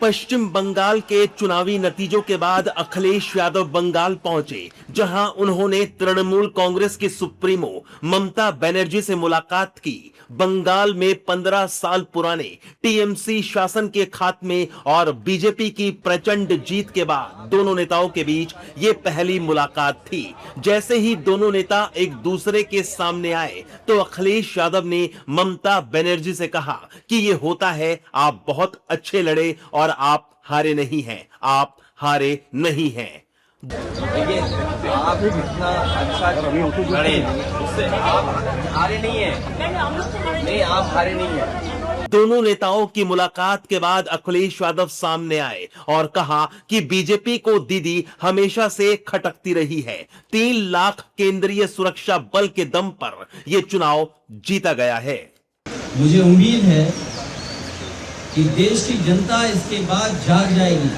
पश्चिम बंगाल के चुनावी नतीजों के बाद अखिलेश यादव बंगाल पहुंचे, जहां उन्होंने तृणमूल कांग्रेस की सुप्रीमो ममता बनर्जी से मुलाकात की। बंगाल में 15 साल पुराने टीएमसी शासन के खात्मे और बीजेपी की प्रचंड जीत के बाद दोनों नेताओं के बीच ये पहली मुलाकात थी। जैसे ही दोनों नेता एक दूसरे के सामने आए तो अखिलेश यादव ने ममता बनर्जी से कहा कि ये होता है, आप बहुत अच्छे लड़े और आप हारे नहीं हैं, आप हारे नहीं हैं। देखिए, आप इतना अच्छा लड़े, उससे आप हारे नहीं हैं। नहीं, आप हारे नहीं हैं। दोनों नेताओं की मुलाकात के बाद अखिलेश यादव सामने आए और कहा कि बीजेपी को दीदी हमेशा से खटकती रही है। 3 लाख केंद्रीय सुरक्षा बल के दम पर यह चुनाव जीता गया है। मुझे उम्मीद है कि देश की जनता इसके बाद जाग जाएगी।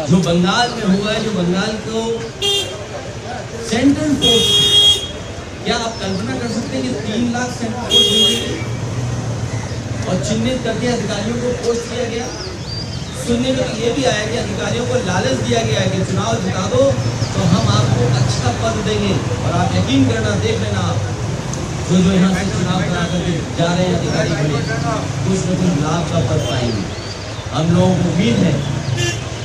जो बंगाल में हुआ है, जो बंगाल को सेंट्रल फोर्स, क्या आप कल्पना कर सकते हैं कि 3 लाख सेंट्रल फोर्स मिलेगी और चिन्हित करके अधिकारियों को पोस्ट किया गया। सुनने में तो ये भी आया कि अधिकारियों को लालच दिया गया है कि चुनाव जिता दो तो हम आपको अच्छा पद देंगे, और आप यकीन करना, देख लेना, आप जो यहाँ से चुनाव करा करके जा रहे हैं अधिकारी बने, कुछ न कुछ लाभ का पद पाएंगे। हम लोगों को उम्मीद है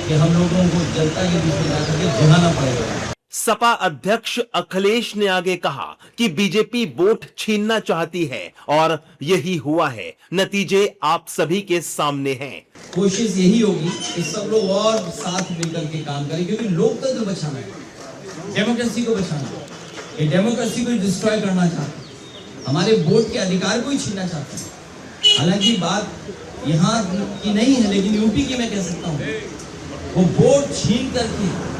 कि हम लोगों को जनता के बीच में जाकर के जिताना पड़ेगा। सपा अध्यक्ष अखिलेश ने आगे कहा कि बीजेपी वोट छीनना चाहती है और यही हुआ है। नतीजे आप सभी के सामने हैं। कोशिश यही होगी कि सब लोग और साथ मिलकर के काम करें, क्योंकि लोकतंत्र बचाना है, डेमोक्रेसी को बचाना है। ये डेमोक्रेसी को डिस्ट्रॉय करना चाहते हैं, हमारे वोट के अधिकार को ही छीनना चाहते हैं। हालांकि बात यहाँ की नहीं है, लेकिन यूपी की मैं कह सकता हूँ, वो वोट छीन करके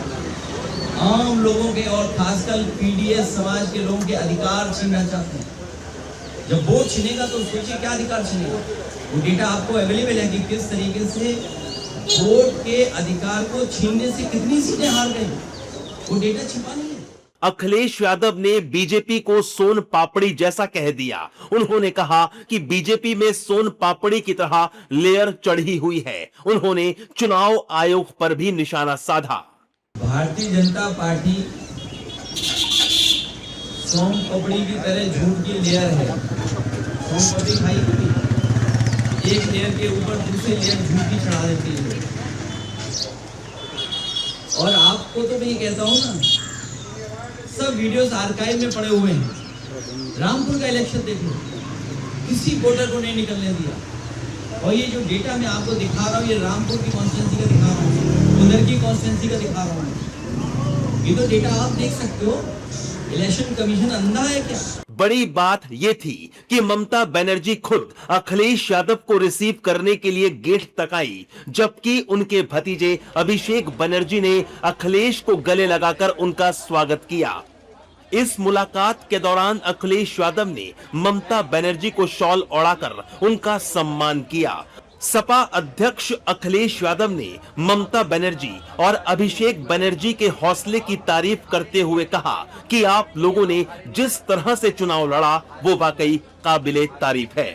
आम लोगों के और खासकर पीडीएस समाज के लोगों के अधिकार छीनना चाहते हैं। जब वोट छीनेगा तो सोचिए क्या अधिकार छीनेगा। वो डेटा आपको अवेलेबल है कि किस तरीके से वोट के अधिकार को छीनने से कितनी सीटें हार गई। वो डेटा छिपा नहीं है। अखिलेश यादव ने बीजेपी को सोन पापड़ी जैसा कह दिया। उन्होंने कहा कि बीजेपी में सोन पापड़ी की तरह लेयर चढ़ी हुई है। उन्होंने चुनाव आयोग पर भी निशाना साधा। भारतीय जनता पार्टी सोन पापड़ी की तरह झूठ की लेयर है। सोन पापड़ी खाई कभी, एक लेयर के ऊपर दूसरी लेयर झूठ की चढ़ा देती है। और आपको तो मैं ये कहता हूं ना, सब वीडियोस आर्काइव में पड़े हुए हैं। रामपुर का इलेक्शन देख लो, किसी वोटर को नहीं निकलने दिया। और ये जो डेटा मैं आपको दिखा रहा हूँ, ये रामपुर की कॉन्स्टिट्यूंसी का दिखा रहा हूँ, उधर की कॉन्स्टिट्यूंसी का दिखा रहा हूँ। ये तो डेटा आप देख सकते हो। इलेक्शन कमीशन अंधा है क्या? बड़ी बात यह थी कि ममता बनर्जी खुद अखिलेश यादव को रिसीव करने के लिए गेट तक आई, जबकि उनके भतीजे अभिषेक बनर्जी ने अखिलेश को गले लगाकर उनका स्वागत किया। इस मुलाकात के दौरान अखिलेश यादव ने ममता बनर्जी को शॉल ओढ़ाकर उनका सम्मान किया। सपा अध्यक्ष अखिलेश यादव ने ममता बनर्जी और अभिषेक बनर्जी के हौसले की तारीफ करते हुए कहा कि आप लोगों ने जिस तरह से चुनाव लड़ा वो वाकई काबिले तारीफ है।